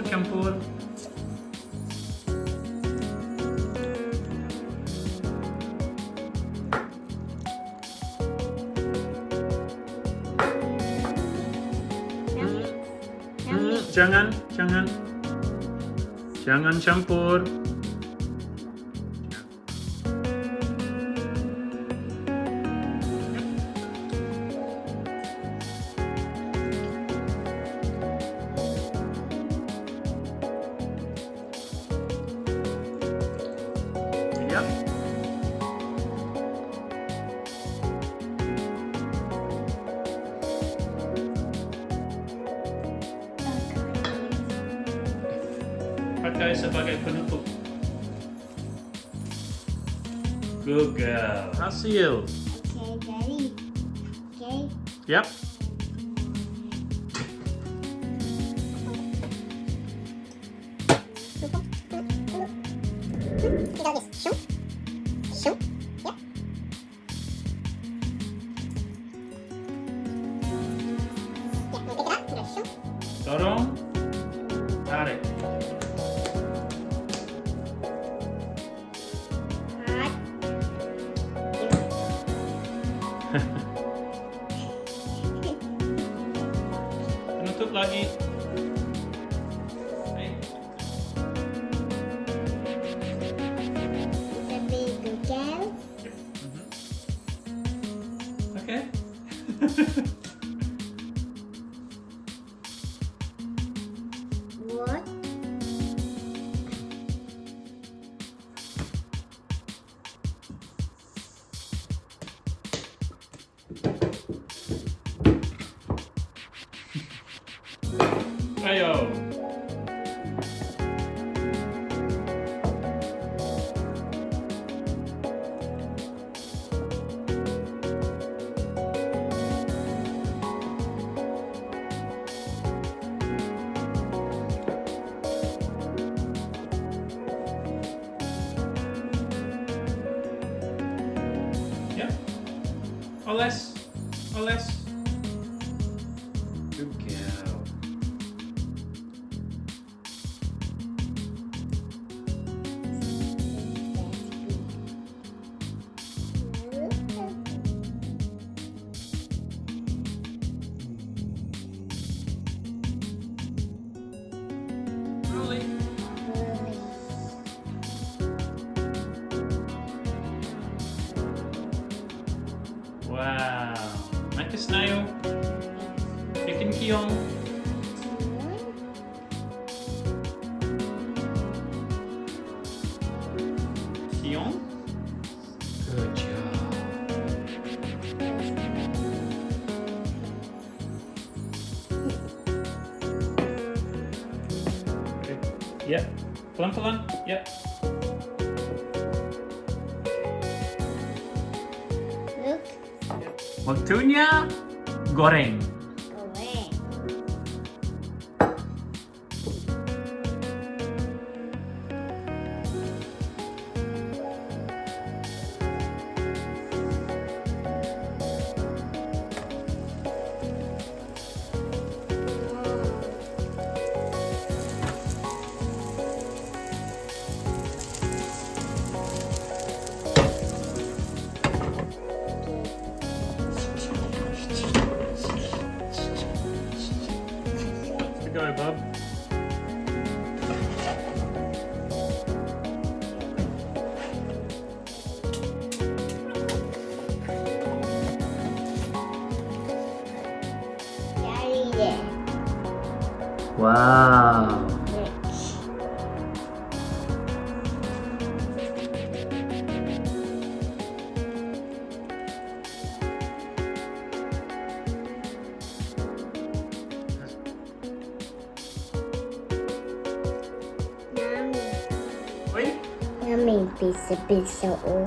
campur. Jangan campur. Ya. Pakai sebagai penutup. Gagal. Hasil. Oke, jadi. Oke. Yap. Tinggal this. Shoo. Shoo. Ya. Ya, nanti kita udah shoo. Dorong. Tarik. Hot. Penutup lagi. Lebih gagal. Oke. What? Ayo. Ya. Oles. Oles. Good girl. Rolling. Wow. Nakis na yun. Chicken kiyong. Kiyong. Good job. Okay. Ya. Pelan-pelan. Ya. Look. Waktunya goreng. Goreng. Good go, bub. Jadi deh. Wow. Yummy. Oi. Yummy. Pizza, pizza. Oh.